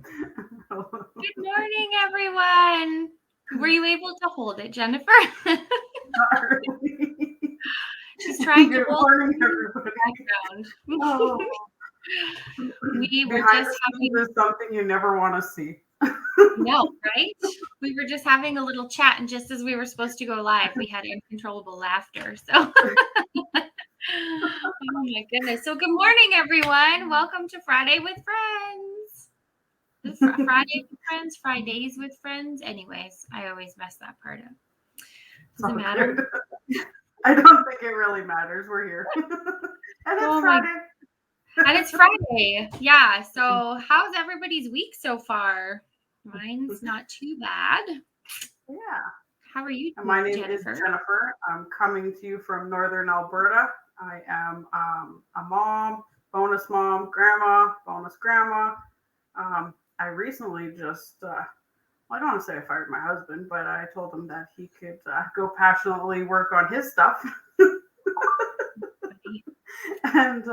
Good morning, everyone. Were you able to hold it, Jennifer? She's trying to Good hold morning, it in everybody. the background. Oh, We were behind just the scenes having, is something you never want to see. no, right? We were just having a little chat, and just as we were supposed to go live, we had uncontrollable laughter. So, oh my goodness. So, good morning, everyone. Welcome to Friday with Friends. This is Friday with Friends, Fridays with Friends. Anyways, I always mess that part up. Does it matter? I don't think it really matters. We're here. And it's Friday. And it's Friday. Yeah. So how's everybody's week so far? Mine's not too bad. Yeah. How are you doing, My name Jennifer? is Jennifer. I'm coming to you from Northern Alberta. I am a mom, bonus mom, grandma, bonus grandma. I recently just I don't want to say I fired my husband, but I told him that he could go passionately work on his stuff. And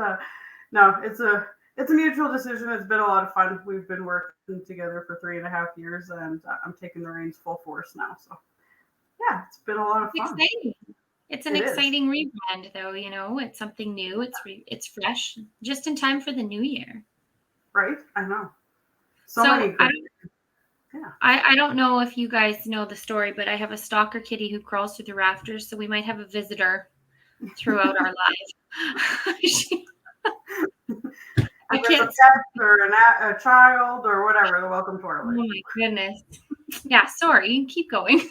no, it's a mutual decision. It's been a lot of fun. We've been working together for 3.5 years, and I'm taking the reins full force now. So yeah, it's been a lot of fun. Exciting. It's an exciting rebrand, though. You know, it's something new. It's fresh, just in time for the new year. Right? I know. So many good. Yeah. I don't know if you guys know the story, but I have a stalker kitty who crawls through the rafters, so we might have a visitor throughout our lives. I can't. A pet or a child or whatever. They're welcome to our life. Oh my goodness. Yeah, sorry. Keep going.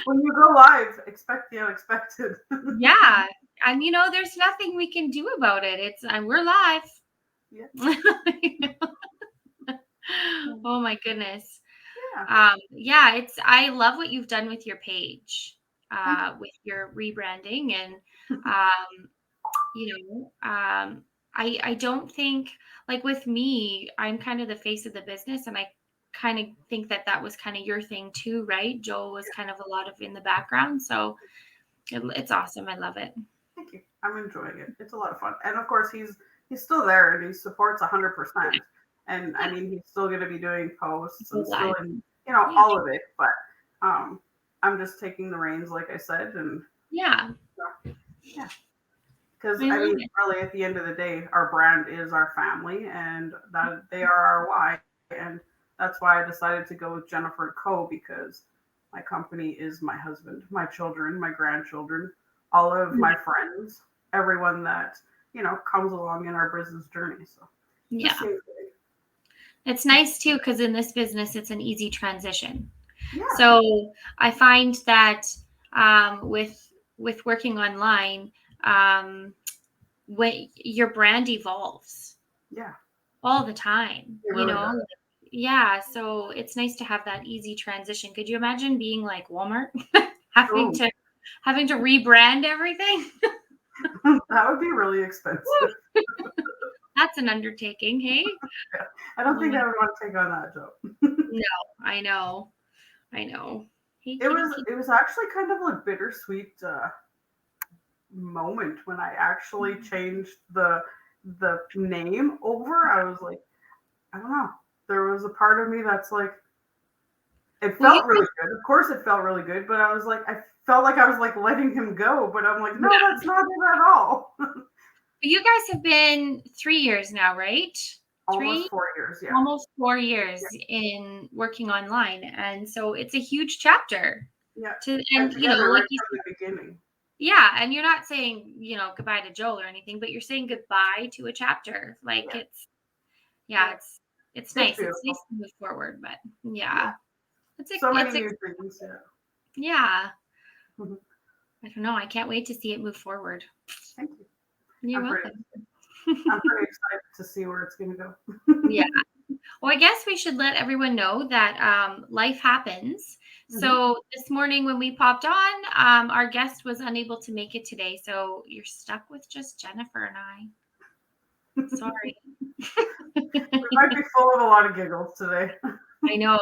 When you go live, expect the unexpected. Yeah, and there's nothing we can do about it. It's we're live. Yeah. Oh my goodness. Yeah. It's I love what you've done with your page, with your rebranding, and I don't think, like, with me, I'm kind of the face of the business, and I kind of think that was kind of your thing too, right? Joel was kind of a lot of in the background, so it's awesome. I love it. Thank you. I'm enjoying it. It's a lot of fun, and of course he's still there and he supports 100%. And I mean he's still going to be doing posts and still in all of it, but I'm just taking the reins, like I said, and yeah. Because I mean, really, at the end of the day, our brand is our family, and that they are our why, and that's why I decided to go with Jennifer Co. because my company is my husband, my children, my grandchildren, all of my friends, everyone that comes along in our business journey. So yeah, it's nice too because in this business, it's an easy transition. Yeah. So I find that with working online, when your brand evolves, all the time, does. Yeah, so it's nice to have that easy transition. Could you imagine being like Walmart, having to rebrand everything? That would be really expensive. That's an undertaking, hey? Yeah. I don't think I would want to take on that job. No, I know. Hey, it was actually kind of a bittersweet moment when I actually changed the name over. I was like, I don't know. There was a part of me that's like, it felt really good. Of course, it felt really good, but I was like, I felt like I was like letting him go, but I'm like, no, that's not it at all. You guys have been 3 years now, right? Almost 4 years, yeah. Almost 4 years in working online, and so it's a huge chapter. Yeah. And like you said, the beginning. Yeah, and you're not saying, goodbye to Joel or anything, but you're saying goodbye to a chapter. Like it's nice. It's nice to move forward, but It's so many new things. Yeah. I don't know. I can't wait to see it move forward. Thank you. You're welcome. I'm pretty excited to see where it's going to go. Yeah. Well, I guess we should let everyone know that life happens. So this morning when we popped on, our guest was unable to make it today. So you're stuck with just Jennifer and I. Sorry. We might be full of a lot of giggles today. I know.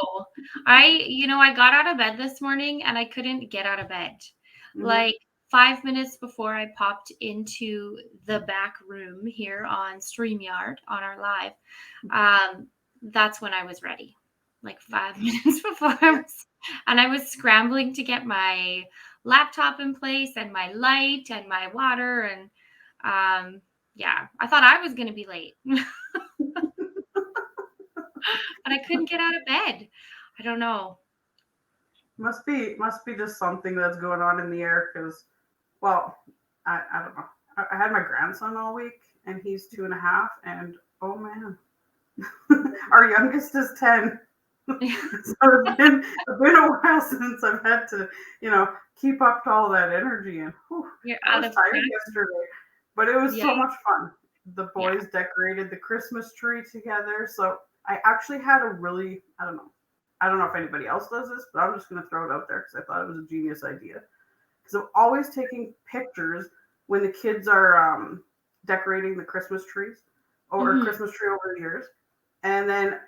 I got out of bed this morning and I couldn't get out of bed. Like 5 minutes before I popped into the back room here on StreamYard on our live, that's when I was ready, like 5 minutes before I was scrambling to get my laptop in place and my light and my water. And yeah, I thought I was going to be late, but I couldn't get out of bed. I don't know. Must be just something that's going on in the air because, well, I don't know. I had my grandson all week and he's 2.5, and oh man, our youngest is 10. So it's been a while since I've had to, keep up to all that energy, and whew, You're I out was of tired practice. yesterday, but it was Yeah. so much fun. The Yeah. boys decorated the Christmas tree together, so I actually had a really, I don't know if anybody else does this, but I'm just going to throw it out there because I thought it was a genius idea. Because I'm always taking pictures when the kids are decorating the Christmas trees or Hmm. Christmas tree over the years, and then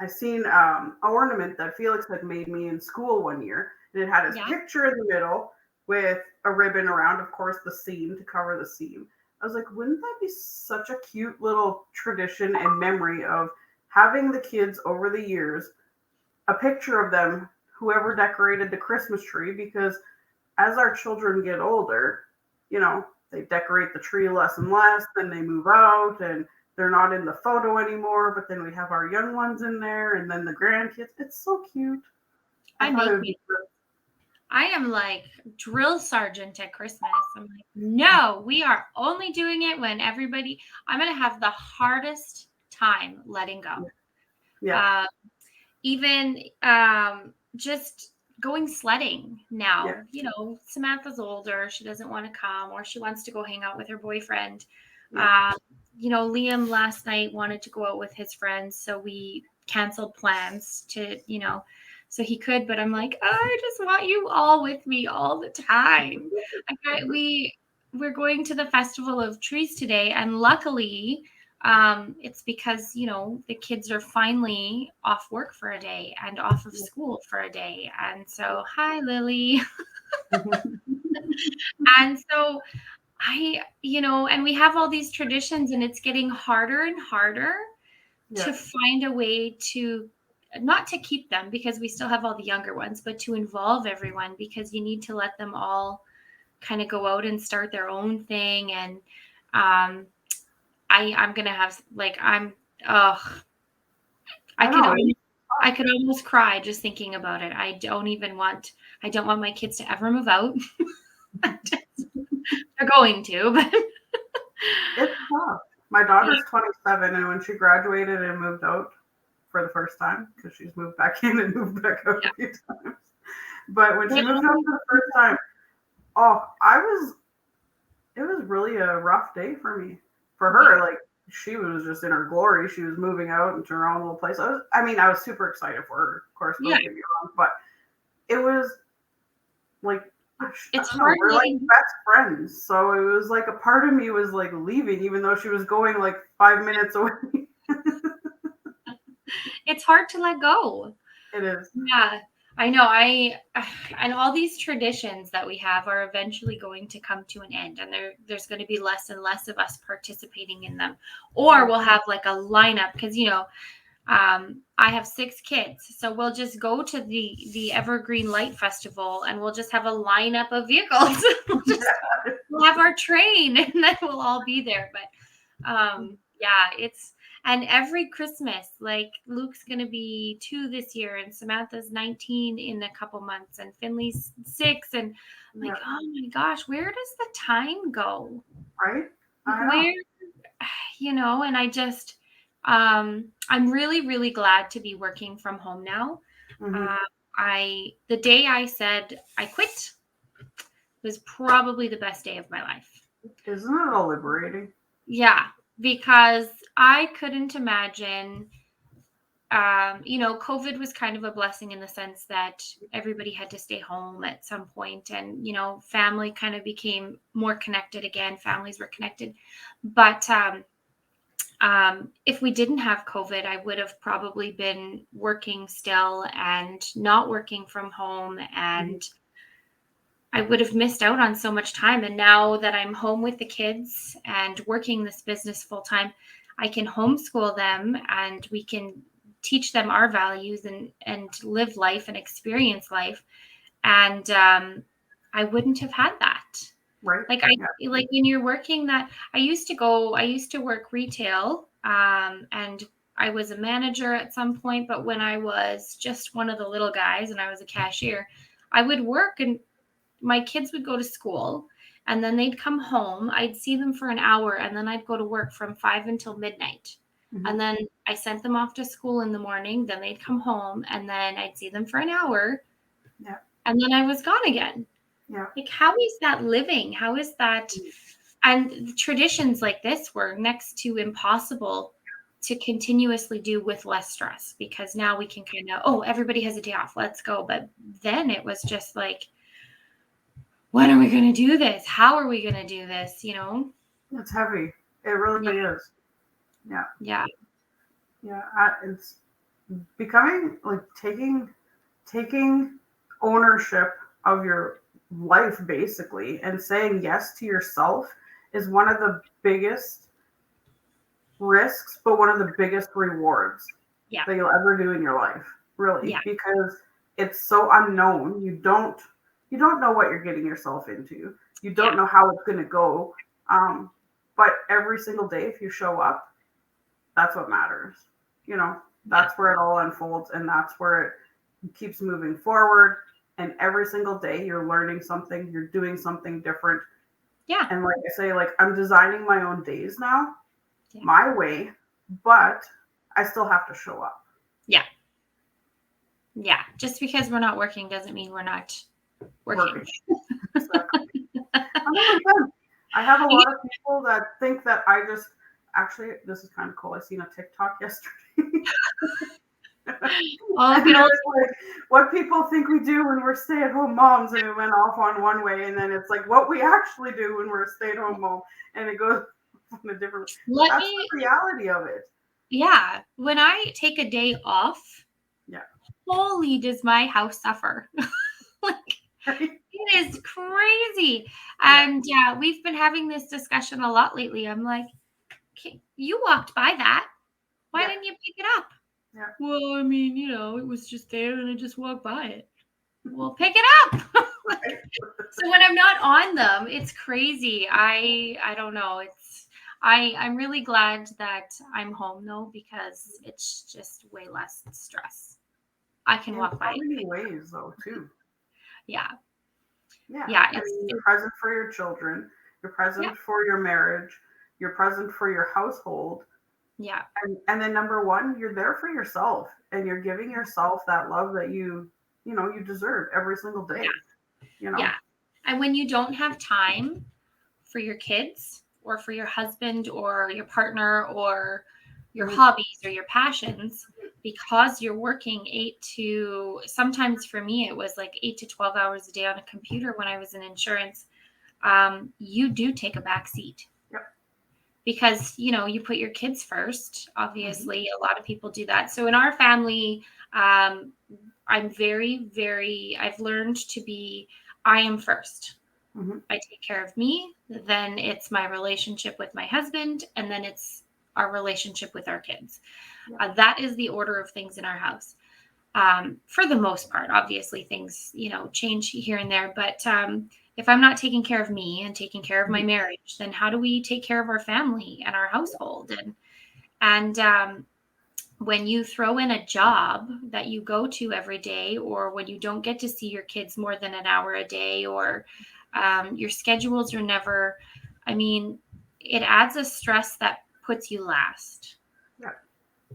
I seen an ornament that Felix had made me in school one year, and it had his Yeah. picture in the middle with a ribbon around, of course, the seam to cover the seam. I was like, wouldn't that be such a cute little tradition and memory of having the kids over the years, a picture of them, whoever decorated the Christmas tree, because as our children get older, they decorate the tree less and less, then they move out and they're not in the photo anymore, but then we have our young ones in there and then the grandkids. It's so cute. I I thought it make would me. be great. I am like drill sergeant at Christmas. I'm like, no, we are only doing it when everybody. I'm gonna have the hardest time letting go. Yeah, Uh, even just going sledding yeah, now. Samantha's older. She doesn't want to come, or she wants to go hang out with her boyfriend. yeah, Um, Liam last night wanted to go out with his friends, so we canceled plans so he could. But I'm like, I just want you all with me all the time. We're going to the Festival of Trees today, and luckily, it's because the kids are finally off work for a day and off of school for a day, and so hi Lily. And so and we have all these traditions, and it's getting harder and harder yeah, to find a way to not to keep them, because we still have all the younger ones, but to involve everyone, because you need to let them all kind of go out and start their own thing. And um I'm gonna have like I'm ugh I I could know. almost, I could almost cry just thinking about it. I don't want my kids to ever move out. They're going to, but It's tough. My daughter's 27, and when she graduated and moved out for the first time, because she's moved back in and moved back out yeah. a few times, but when she They moved out always- for the first time, oh, it was really a rough day for me. For her, yeah. like she was just in her glory. She was moving out into her own little place. I was super excited for her, of course, Yeah. don't get me wrong, but it was like I It's don't know, hard we're like letting best friends. So it was like a part of me was like leaving, even though she was going like 5 minutes away. it's hard to let go. It is. Yeah. I know. And all these traditions that we have are eventually going to come to an end, and there's going to be less and less of us participating in them. Or we'll have like a lineup, because I have 6 kids, so we'll just go to the Evergreen Light Festival, and we'll just have a lineup of vehicles. We'll have our train, and then we'll all be there. But yeah, and every Christmas, like Luke's gonna be 2 this year, and Samantha's 19 in a couple months, and Finley's 6, and I'm like, Yeah, oh my gosh, where does the time go? right? Like, I know. and I'm really, really glad to be working from home now. Hmm. Uh, the day I said I quit was probably the best day of my life. Isn't it all liberating? Yeah, because I couldn't imagine, COVID was kind of a blessing in the sense that everybody had to stay home at some point, and, family kind of became more connected again. Families were connected. But if we didn't have COVID, I would have probably been working still and not working from home, Hmm. and I would have missed out on so much time. And now that I'm home with the kids and working this business full time, I can homeschool them and we can teach them our values and live life and experience life. And I wouldn't have had that. Right. Like Yeah. like when you're working that, I used to work retail, and I was a manager at some point, but when I was just one of the little guys and I was a cashier, I would work and my kids would go to school and then they'd come home. I'd see them for an hour and then I'd go to work from 5 until midnight. Mm-hmm. And then I sent them off to school in the morning. Then they'd come home and then I'd see them for an hour. Yeah. And then I was gone again. Yeah. Like, how is that living? How is that? And traditions like this were next to impossible to continuously do with less stress, because now we can kind of, oh, everybody has a day off, let's go. But then it was just like, when are we going to do this? How are we going to do this? It's heavy. It really is. Yeah. Yeah. Yeah. It's becoming like taking ownership of your life basically, and saying yes to yourself is one of the biggest risks, but one of the biggest rewards that you'll ever do in your life, really, because it's so unknown. You don't know what you're getting yourself into. You don't know how it's going to go. But every single day, if you show up, that's what matters. That's where it all unfolds, and that's where it keeps moving forward. And every single day, you're learning something. You're doing something different. Yeah. And like I say, like, I'm designing my own days now, my way, but I still have to show up. Yeah. Yeah. Just because we're not working doesn't mean we're not working. Exactly. 100%. I have a lot of people that think that I just, actually, this is kind of cool. I seen a TikTok yesterday. Like, what people think we do when we're stay-at-home moms, and it went off on one way, and then it's like what we actually do when we're a stay-at-home mom, and it goes on a different. That's the reality of it. Yeah, when I take a day off, holy, does my house suffer? Like, it is crazy. And we've been having this discussion a lot lately. I'm like, okay, you walked by that. Why didn't you pick it up? Yeah. Well, I mean, it was just there and I just walked by it. Well, pick it up. So when I'm not on them, it's crazy. I don't know. I'm really glad that I'm home though, because it's just way less stress. I can walk by. In so many ways though, too. Yeah. Yeah. You're present for your children. You're present for your marriage. You're present for your household. Yeah. And then number one, you're there for yourself, and you're giving yourself that love that you deserve every single day. Yeah. And when you don't have time for your kids or for your husband or your partner or your hobbies or your passions, because you're working sometimes for me, it was like 8 to 12 hours a day on a computer when I was in insurance, you do take a back seat. Because, you put your kids first, obviously. A lot of people do that. So in our family, I'm very, very, I've learned to be, I am first. I take care of me. Then it's my relationship with my husband. And then it's our relationship with our kids. That is the order of things in our house. For the most part, obviously things, change here and there. But if I'm not taking care of me and taking care of my marriage, then how do we take care of our family and our household? And when you throw in a job that you go to every day, or when you don't get to see your kids more than an hour a day, or your schedules are never, it adds a stress that puts you last.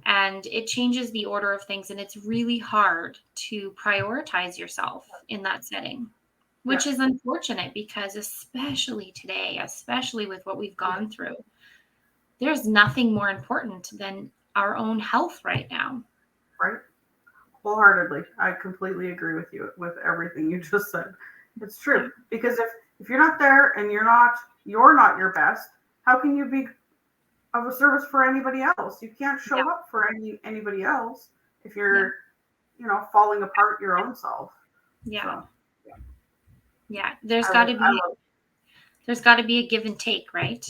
And it changes the order of things. And it's really hard to prioritize yourself in that setting, which is unfortunate, because especially today, especially with what we've gone through, there's nothing more important than our own health right now. Right. Wholeheartedly. I completely agree with you with everything you just said. It's true. Because if you're not there and you're not your best, how can you be of a service for anybody else? You can't show up for anybody else if you're falling apart your own self. Yeah. There's got to be a give and take, right?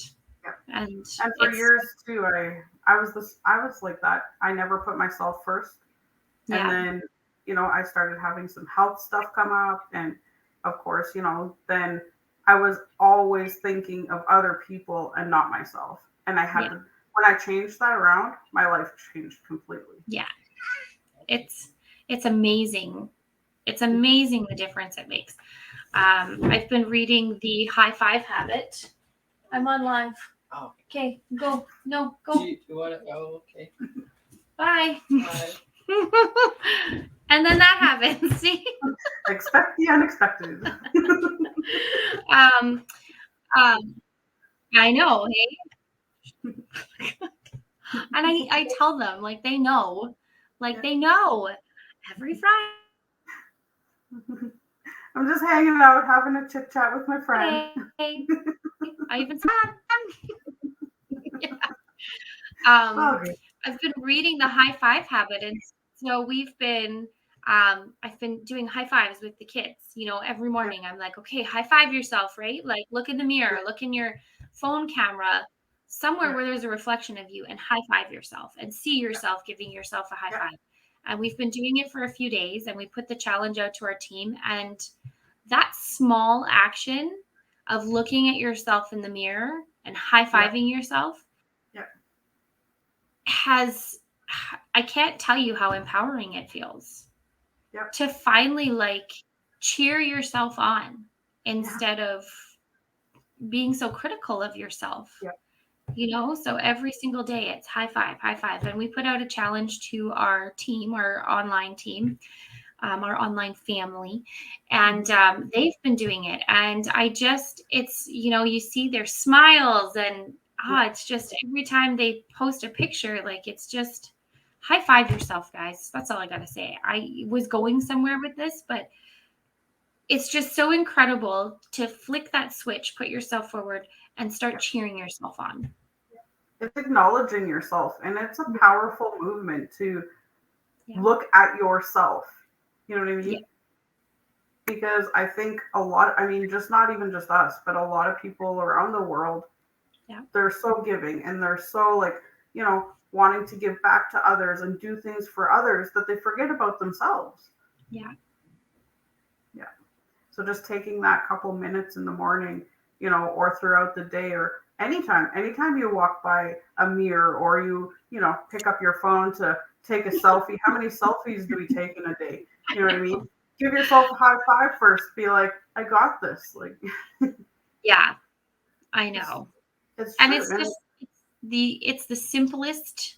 And for years too, I was like that. I never put myself first. And Yeah. then, I started having some health stuff come up. And of course, then I was always thinking of other people and not myself. And I had Yeah. to, when I changed that around, my life changed completely. Yeah. It's amazing. It's amazing the difference it makes. I've been reading the High Five Habit. I'm on live. Oh. Okay, go. No, go. You want to? Oh, okay. Bye. Bye. And then that happens. See? Expect the unexpected. Um, I know, hey? And I tell them, like, they know. Like, they know. Every I'm just hanging out, having a chit chat with my friend. Friday. I even yeah. Okay. I've been reading the High Five Habit, and so I've been doing high fives with the kids. Every morning I'm like, okay, high five yourself, right? Like, look in the mirror, look in your phone camera, somewhere where there's a reflection of you, and high five yourself and see yourself giving yourself a high five. And we've been doing it for a few days, and we put the challenge out to our team. And that small action of looking at yourself in the mirror and high fiving yourself I can't tell you how empowering it feels to finally cheer yourself on instead of being so critical of yourself. So every single day it's high five. And we put out a challenge to our team, our online team, our online family, and they've been doing it. And it's, you see their smiles, and it's just every time they post a picture, it's just high five yourself, guys. That's all I gotta say. I was going somewhere with this, but it's just so incredible to flick that switch, put yourself forward, and start cheering yourself on. It's acknowledging yourself, and it's a powerful movement to look at yourself. You know what I mean? Yeah. Because I think just not even just us, but a lot of people around the world, they're so giving, and they're so wanting to give back to others and do things for others that they forget about themselves. Yeah. So just taking that couple minutes in the morning, or throughout the day, or anytime you walk by a mirror, or you pick up your phone to take a selfie. How many selfies do we take in a day? You know what I mean? Give yourself a high five first. Be like, I got this. Yeah, I know. It's and true. it's just it's the simplest.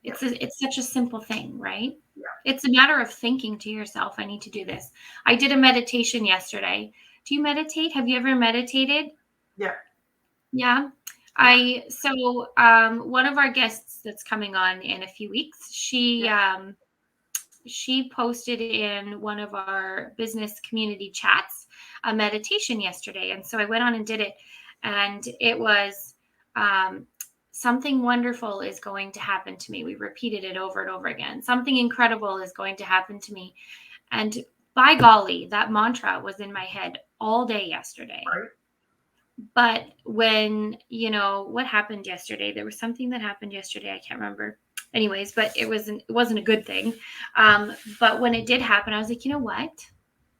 It's such a simple thing, right? It's a matter of thinking to yourself, I need to do this. I did a meditation yesterday. Do you meditate? Have you ever meditated? Yeah. One of our guests that's coming on in a few weeks, she posted in one of our business community chats a meditation yesterday. And so I went on and did it. And it was something wonderful is going to happen to me. We repeated it over and over again. Something incredible is going to happen to me. And by golly, that mantra was in my head all day yesterday. Right. But when, what happened yesterday, there was something that happened yesterday. I can't remember. Anyways, but it wasn't a good thing. But when it did happen, I was like, you know what?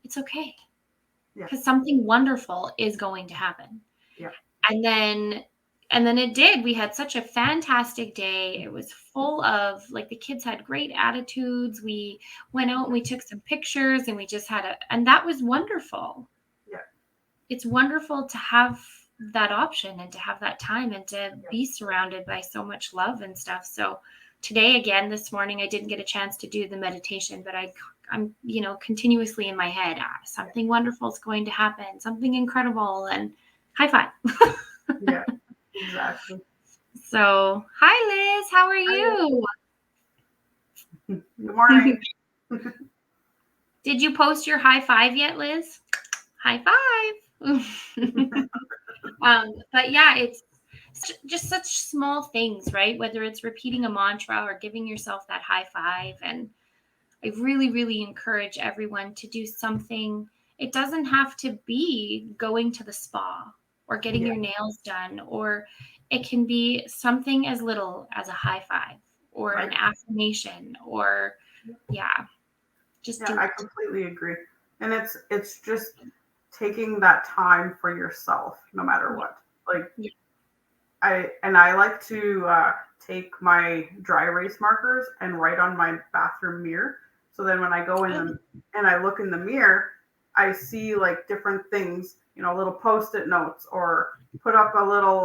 It's okay. Because something wonderful is going to happen. Yeah. And then it did. We had such a fantastic day. It was full of the kids had great attitudes. We went out and we took some pictures, and we just and that was wonderful. Yeah. It's wonderful to have that option and to have that time and to be surrounded by so much love and stuff. So today, again, this morning, I didn't get a chance to do the meditation, but I'm continuously in my head, something wonderful is going to happen, something incredible, and high five. Yeah, exactly. So, hi, Liz. How are you? Good morning. Did you post your high five yet, Liz? High five. But yeah, it's just such small things, right? Whether it's repeating a mantra or giving yourself that high five. And I really, really encourage everyone to do something. It doesn't have to be going to the spa or getting your nails done, or It can be something as little as a high five or Right. an affirmation or, yeah, just Yeah, do I it. completely agree. And it's just taking that time for yourself, no matter Yeah. what. Like Yeah. I like to take my dry erase markers and write on my bathroom mirror. So then when I go in Oh, and I look in the mirror, I see like different things, little post-it notes or put up a little,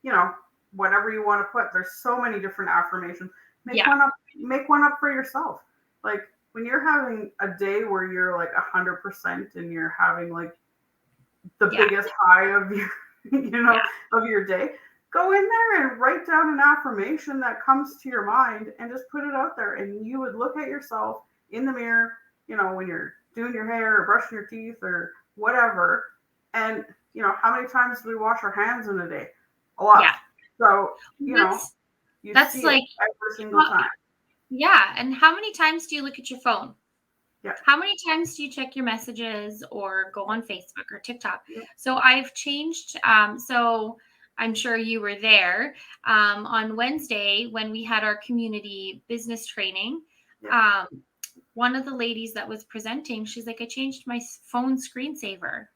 you know, whatever you want to put. There's so many different affirmations. Make yeah. one up. Make one up for yourself. Like when you're having a day where you're like 100% and you're having like the Yeah. biggest high of your Yeah. of your day, go in there and write down an affirmation that comes to your mind and just put it out there, and you would look at yourself in the mirror, when you're doing your hair or brushing your teeth or whatever, and how many times do we wash our hands in a day? A lot. Yeah. So That's you that's see it like, every single time. yeah. And how many times do you look at your phone? Yeah. How many times do you check your messages or go on Facebook or TikTok? Yeah. So I've changed. So I'm sure you were there on Wednesday when we had our community business training. Yeah. Um, one of the ladies that was presenting, she's like, I changed my phone screensaver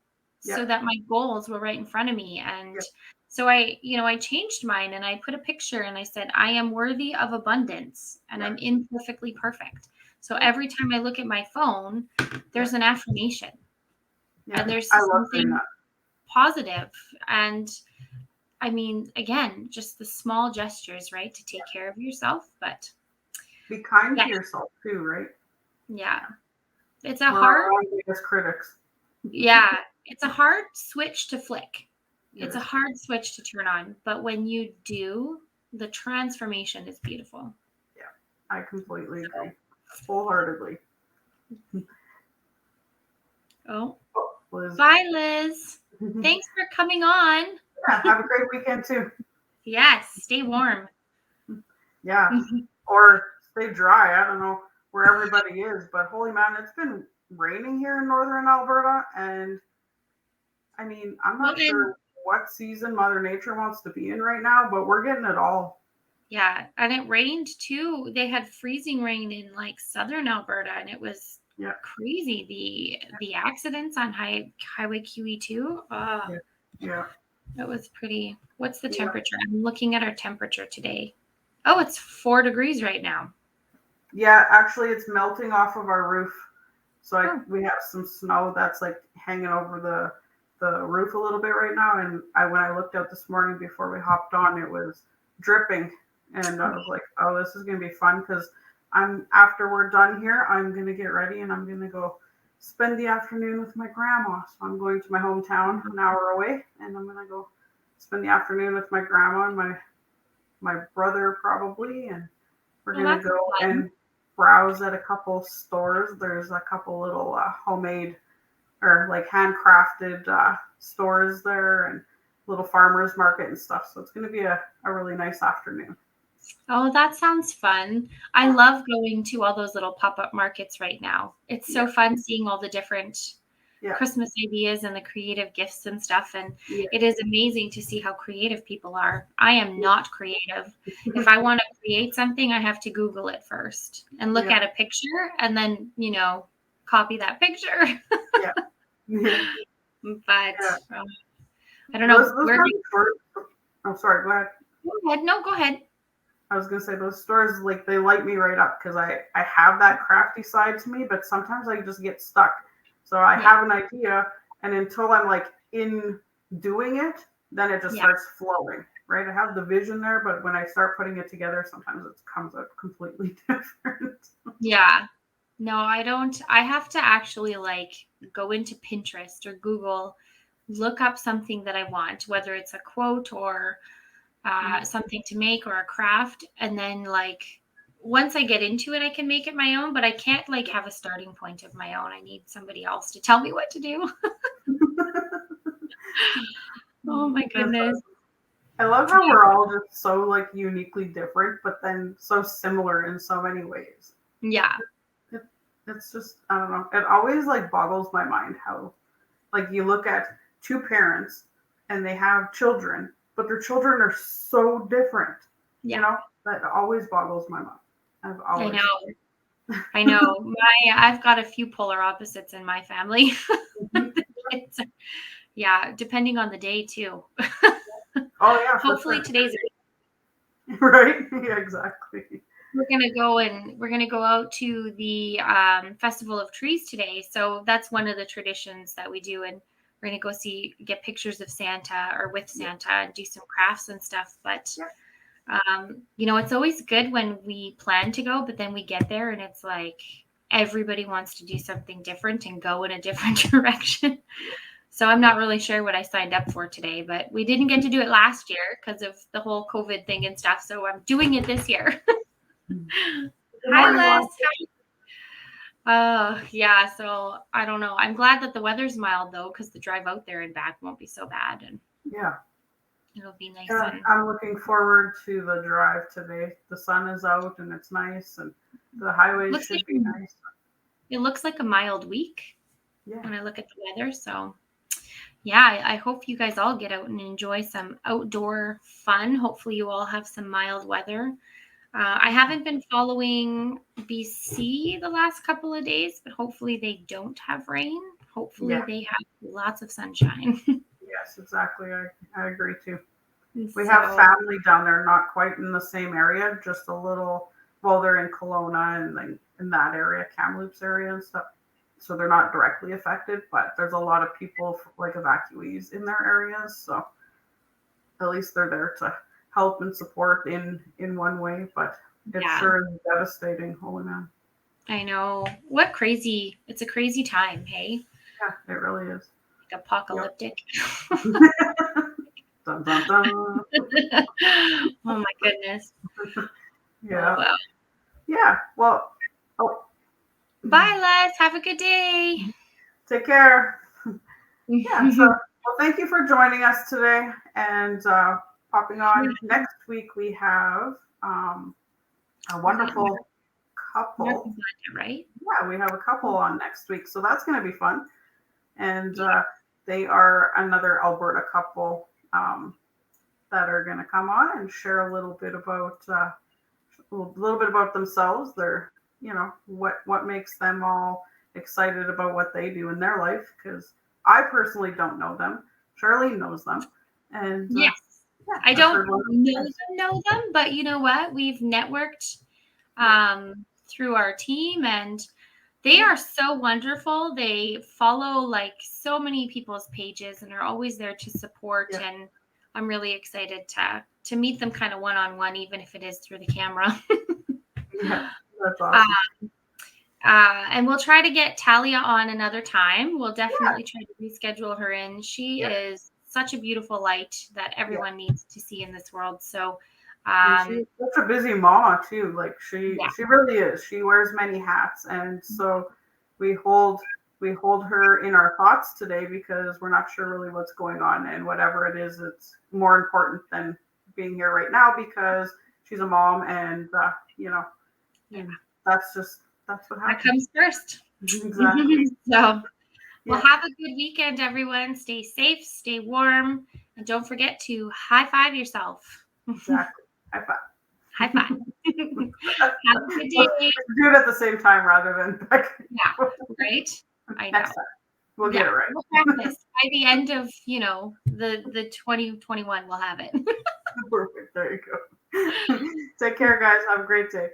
so Yeah. that my goals were right in front of me. And Yeah. so I changed mine and I put a picture and I said, I am worthy of abundance and Yeah. I'm imperfectly perfect. So Yeah. every time I look at my phone, Yeah. there's an affirmation Yeah. and there's I love doing something that. positive. And I mean, again, just the small gestures, right? To take care of yourself. But Be kind yeah, to yourself too, right? yeah, it's a We're our hard, own biggest critics. yeah, it's a hard switch to flick. It's a Yes. hard switch to turn on. But when you do, the transformation is beautiful. Yeah, I completely agree. So, Wholeheartedly. oh, Oh, Liz. bye, Liz. Thanks for coming on. Yeah, have a great weekend too. Yes, stay warm. Yeah, or stay dry. I don't know where everybody is, but holy man, it's been raining here in northern Alberta, and I mean, I'm Well, not and sure what season Mother Nature wants to be in right now, but we're getting it all. yeah, and it rained too. They had freezing rain in like southern Alberta, and it was Yeah, crazy. The accidents on Highway QE2. yeah, yeah, It was pretty. What's the yeah. temperature? I'm looking at our temperature today. Oh, it's 4 degrees right now. Yeah, actually, it's melting off of our roof. So Oh, we have some snow that's like hanging over the roof a little bit right now. And when I looked out this morning before we hopped on, it was dripping, and I was like, oh, this is gonna be fun because after we're done here, I'm gonna get ready and I'm gonna go spend the afternoon with my grandma. So I'm going to my hometown, an hour away, and I'm gonna go spend the afternoon with my grandma and my brother probably, and we're well, gonna that's go fun. and browse at a couple stores. There's a couple little homemade or like handcrafted stores there and little farmers market and stuff. So it's gonna be a really nice afternoon. Oh, that sounds fun. I love going to all those little pop-up markets right now. It's Yeah, so fun seeing all the different yeah, Christmas ideas and the creative gifts and stuff. And yeah, it is amazing to see how creative people are. I am not creative. If I want to create something, I have to Google it first and look yeah, at a picture and then, copy that picture. yeah, yeah, But yeah. I don't Those know. those kind of stores. Oh, sorry. Go ahead. Go ahead. No, go ahead. I was gonna say those stores like they light me right up because I have that crafty side to me, but sometimes I just get stuck. So I Yeah. have an idea, and until I'm like in doing it, then it just Yeah. starts flowing. Right? I have the vision there, but when I start putting it together, sometimes it comes out completely different. Yeah. No, I don't. I have to actually go into Pinterest or Google, look up something that I want, whether it's a quote or something to make or a craft. And then once I get into it, I can make it my own, but I can't have a starting point of my own. I need somebody else to tell me what to do. Oh my That's goodness. I love how we're all just so like uniquely different, but then so similar in so many ways. Yeah. It, it's just I don't know. It always like boggles my mind how like you look at two parents and they have children but their children are so different. You Yeah, know, that always boggles my mind. I've I always. know. I know. I've got a few polar opposites in my family. Mhm. It's, yeah, depending on the day too. Oh yeah, for Hopefully sure. today's Right? Yeah, exactly. we're gonna go out to the Festival of Trees today. So that's one of the traditions that we do, and we're gonna go get pictures of Santa or with Yeah. Santa and do some crafts and stuff. But Yeah. it's always good when we plan to go, but then we get there and it's like everybody wants to do something different and go in a different direction. So I'm not really sure what I signed up for today, but we didn't get to do it last year because of the whole COVID thing and stuff. So I'm doing it this year. Good Hi, morning, Les. Mom. Yeah. So I don't know. I'm glad that the weather's mild though, because the drive out there and back won't be so bad, and Yeah. it'll be nice Yeah, and I'm looking forward to the drive today. The sun is out and it's nice, and the highways looks like should be nice. it looks like a mild week Yeah. when I look at the weather. So yeah, I hope you guys all get out and enjoy some outdoor fun. Hopefully, you all have some mild weather. I haven't been following BC the last couple of days, but hopefully they don't have rain. Hopefully Yeah. they have lots of sunshine. Yes, exactly. I agree too. We have So family down there, not quite in the same area, just a little. Well, they're in Kelowna and like in that area, Kamloops area and stuff. So they're not directly affected, but there's a lot of people like evacuees in their areas. So at least they're there to help and support in one way. But it yeah, sure is devastating. Holy man. I know. It's a crazy time, hey? Yeah, it really is. Like Yep. apocalyptic. Dun, dun, dun. Oh my goodness. Oh Yeah. well. Yeah. Well, oh, Bye, Les. Have a good day. take care. Yeah. So, well, thank you for joining us today and popping on. Next week, we have a wonderful North couple. Atlanta, right? Yeah, we have a couple on next week. So that's going to be fun. And they are another Alberta couple that are going to come on and share a little bit about themselves. Their, what makes them all excited about what they do in their life. Because I personally don't know them. Charlene knows them, and Yes. yeah, I I've don't heard one. know them, but you know what? We've networked through our team, and they are so wonderful. They follow like so many people's pages and are always there to support. Yeah. And I'm really excited to meet them kind of one-on-one, even if it is through the camera. Yeah, that's awesome. And we'll try to get Talia on another time. We'll definitely try to reschedule her in. She is such a beautiful light that everyone needs to see in this world. So, And she's such a busy mama too. Like she really is. She wears many hats, and so we hold her in our thoughts today because we're not sure really what's going on, and whatever it is, it's more important than being here right now because she's a mom, and and that's what that happens. comes first. Exactly. So, well, have a good weekend, everyone. Stay safe, stay warm, and don't forget to high five yourself. Exactly. High five. High five. Have a good day. Let's do it at the same time rather than back. Yeah, right? I know. Next time. We'll get it right. We'll practice. By the end of, the 2021, we'll have it. Perfect. There you go. Take care, guys. Have a great day.